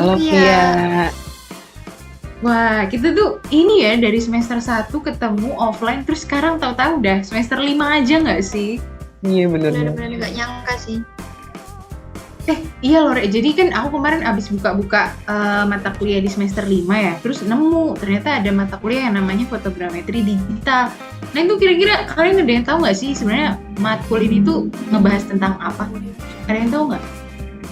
Halo Via. Via. Wah, kita tuh ini ya dari semester 1 ketemu offline, terus sekarang tahu-tahu udah semester 5 aja nggak sih? Iya bener banget. Benar-benar nggak nyangka sih. Iya loh, Rek. Jadi kan aku kemarin abis buka-buka mata kuliah di semester 5 ya, terus nemu ternyata ada mata kuliah yang namanya fotogrametri digital. Nah itu kira-kira kalian ada yang tahu nggak sih sebenarnya matkul ini tuh ngebahas tentang apa? Ada yang tahu nggak?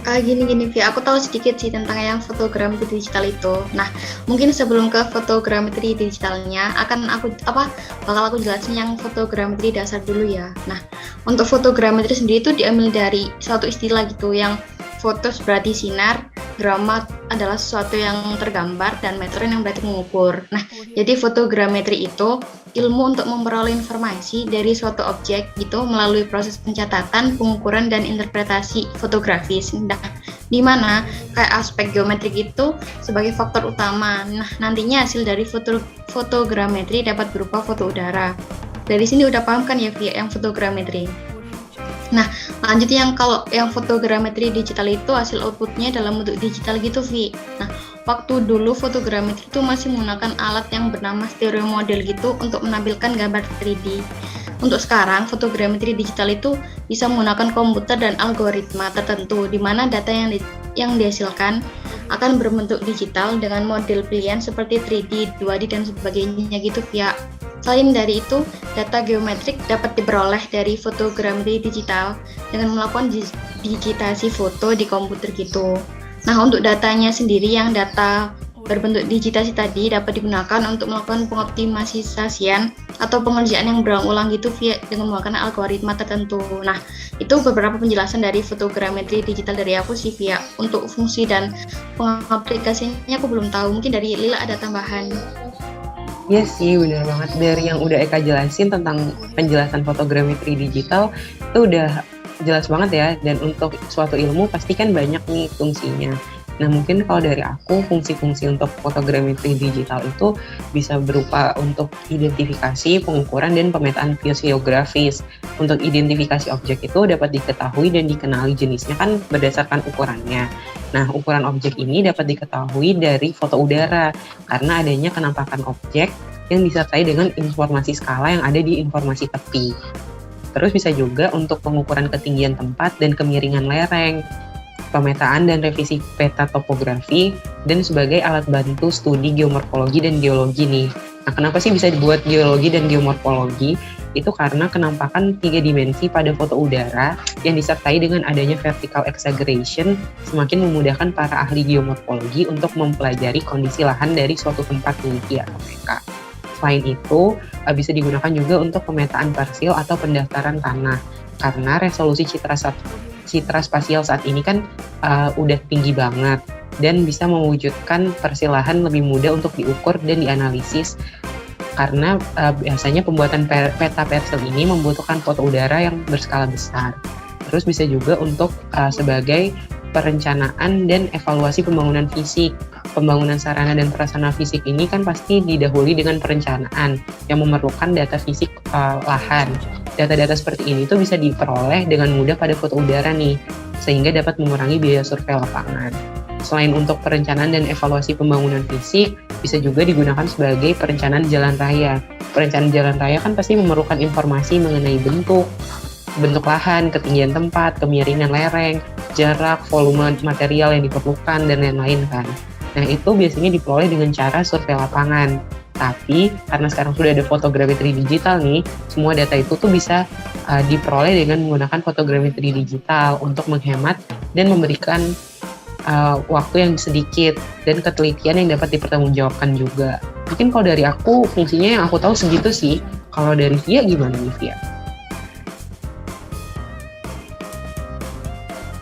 Gini, Vi, aku tahu sedikit sih tentang yang fotogrametri digital itu. Nah, mungkin sebelum ke fotogrametri digitalnya, bakal aku jelasin yang fotogrametri dasar dulu ya. Nah, untuk fotogrametri sendiri itu diambil dari suatu istilah gitu, yang fotos berarti sinar, grama adalah sesuatu yang tergambar, dan metron yang berarti mengukur. Nah, jadi fotogrametri itu ilmu untuk memperoleh informasi dari suatu objek gitu melalui proses pencatatan, pengukuran, dan interpretasi fotografis. Nah, di mana kayak aspek geometrik itu sebagai faktor utama. Nah, nantinya hasil dari fotogrametri dapat berupa foto udara. Dari sini udah paham kan ya, via yang fotogrametri. Nah, lanjut kalau yang fotogrametri digital itu hasil outputnya dalam bentuk digital gitu, Vi. Nah, waktu dulu fotogrametri itu masih menggunakan alat yang bernama stereo model gitu untuk menampilkan gambar 3D. Untuk sekarang, fotogrametri digital itu bisa menggunakan komputer dan algoritma tertentu, di mana data yang dihasilkan akan berbentuk digital dengan model pilihan seperti 3D, 2D, dan sebagainya gitu, via. Selain dari itu, data geometrik dapat diperoleh dari fotogrametri digital dengan melakukan digitasi foto di komputer gitu. Nah, untuk datanya sendiri yang data berbentuk digitasi tadi dapat digunakan untuk melakukan pengoptimalisasian atau pengerjaan yang berulang-ulang gitu dengan menggunakan algoritma tertentu. Nah, itu beberapa penjelasan dari fotogrametri digital dari aku sih, via. Untuk fungsi dan pengaplikasinya aku belum tahu. Mungkin dari Lila ada tambahan. Iya sih bener banget. Dari yang udah Eka jelasin tentang penjelasan fotogrametri digital itu udah jelas banget ya. Dan untuk suatu ilmu pasti kan banyak nih fungsinya. Nah mungkin kalau dari aku fungsi-fungsi untuk fotogrametri digital itu bisa berupa untuk identifikasi, pengukuran, dan pemetaan fisiografis. Untuk identifikasi objek itu dapat diketahui dan dikenali jenisnya kan berdasarkan ukurannya. Nah ukuran objek ini dapat diketahui dari foto udara karena adanya kenampakan objek yang disertai dengan informasi skala yang ada di informasi tepi. Terus bisa juga untuk pengukuran ketinggian tempat dan kemiringan lereng, pemetaan dan revisi peta topografi, dan sebagai alat bantu studi geomorfologi dan geologi nih. Nah, kenapa sih bisa dibuat geologi dan geomorfologi? Itu karena kenampakan 3 dimensi pada foto udara yang disertai dengan adanya vertical exaggeration semakin memudahkan para ahli geomorfologi untuk mempelajari kondisi lahan dari suatu tempat nih atau mereka. Selain itu, bisa digunakan juga untuk pemetaan parsil atau pendaftaran tanah karena resolusi citra spasial saat ini kan udah tinggi banget dan bisa mewujudkan persilahan lebih mudah untuk diukur dan dianalisis karena biasanya pembuatan peta parcel ini membutuhkan foto udara yang berskala besar. Terus bisa juga untuk sebagai perencanaan dan evaluasi pembangunan fisik. Pembangunan sarana dan prasarana fisik ini kan pasti didahului dengan perencanaan yang memerlukan data fisik lahan. Data-data seperti ini tuh bisa diperoleh dengan mudah pada foto udara nih, sehingga dapat mengurangi biaya survei lapangan. Selain untuk perencanaan dan evaluasi pembangunan fisik, bisa juga digunakan sebagai perencanaan jalan raya. Perencanaan jalan raya kan pasti memerlukan informasi mengenai bentuk lahan, ketinggian tempat, kemiringan lereng, jarak, volume material yang diperlukan, dan lain-lain kan. Nah, itu biasanya diperoleh dengan cara survei lapangan. Tapi, karena sekarang sudah ada fotogrametri digital nih, semua data itu tuh bisa diperoleh dengan menggunakan fotogrametri digital untuk menghemat dan memberikan waktu yang sedikit dan ketelitian yang dapat dipertanggungjawabkan juga. Mungkin kalau dari aku, fungsinya yang aku tahu segitu sih. Kalau dari Via gimana nih, Via?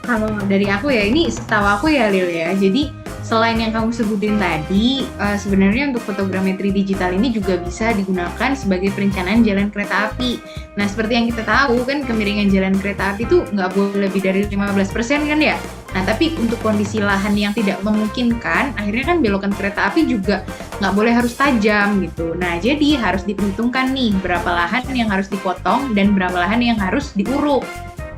Kalau dari aku ya, ini setahu aku ya Lil ya, jadi selain yang kamu sebutin tadi, sebenarnya untuk fotogrametri digital ini juga bisa digunakan sebagai perencanaan jalan kereta api. Nah, seperti yang kita tahu kan kemiringan jalan kereta api itu nggak boleh lebih dari 15% kan ya? Nah, tapi untuk kondisi lahan yang tidak memungkinkan, akhirnya kan belokan kereta api juga nggak boleh harus tajam gitu. Nah, jadi harus diperhitungkan nih berapa lahan yang harus dipotong dan berapa lahan yang harus diuruk.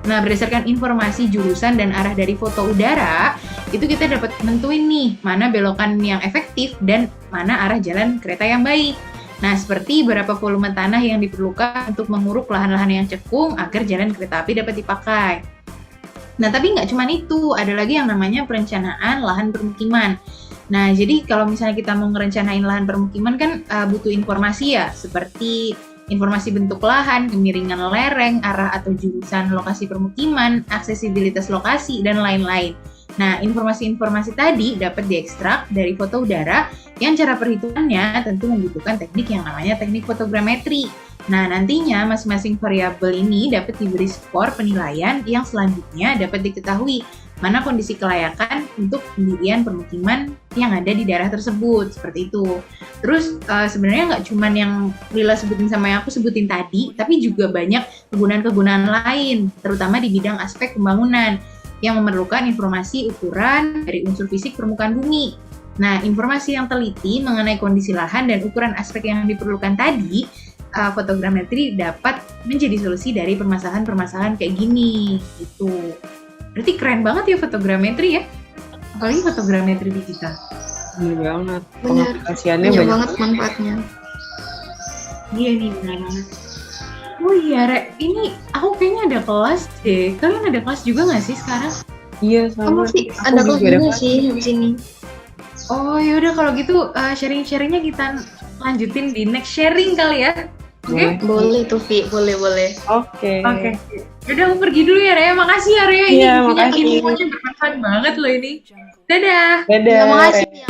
Nah, berdasarkan informasi jurusan dan arah dari foto udara, itu kita dapat nentuin nih mana belokan yang efektif dan mana arah jalan kereta yang baik. Nah, seperti berapa volume tanah yang diperlukan untuk menguruk lahan-lahan yang cekung agar jalan kereta api dapat dipakai. Nah, tapi nggak cuma itu, ada lagi yang namanya perencanaan lahan permukiman. Nah, jadi kalau misalnya kita mau ngerencanain lahan permukiman kan butuh informasi ya, seperti informasi bentuk lahan, kemiringan lereng, arah atau jurusan lokasi permukiman, aksesibilitas lokasi, dan lain-lain. Nah, informasi-informasi tadi dapat diekstrak dari foto udara yang cara perhitungannya tentu membutuhkan teknik yang namanya teknik fotogrametri. Nah, nantinya masing-masing variabel ini dapat diberi skor penilaian yang selanjutnya dapat diketahui mana kondisi kelayakan untuk pendirian permukiman yang ada di daerah tersebut, seperti itu. Terus sebenarnya nggak cuma yang Lila sebutin sama yang aku sebutin tadi, tapi juga banyak kegunaan-kegunaan lain, terutama di bidang aspek pembangunan yang memerlukan informasi ukuran dari unsur fisik permukaan bumi. Nah, informasi yang teliti mengenai kondisi lahan dan ukuran aspek yang diperlukan tadi, fotogrametri dapat menjadi solusi dari permasalahan-permasalahan kayak gini, gitu. Berarti keren banget ya fotogrametri ya, apalagi fotogrametri digital. Bener banget, Bener. pengaplikasiannya Banyak banyak. banget manfaatnya. Iya nih, benar banget. Oh iya, Re, ini aku kayaknya ada kelas deh. Kalian ada kelas juga nggak sih sekarang? Iya, Kamu sama. sih Aku ada kelas juga ada juga kelas. sih di sini. Oh yaudah kalau gitu sharing-sharingnya kita lanjutin di next sharing kali ya. Oke? Boleh tuh, Vi. Boleh. Oke. Oke. Yaudah aku pergi dulu ya, Rea. Makasih ya, Rea. Ini Iya, infonya makasih. bermanfaat banget loh ini. Dadah. Dadah. Ya, makasih ya.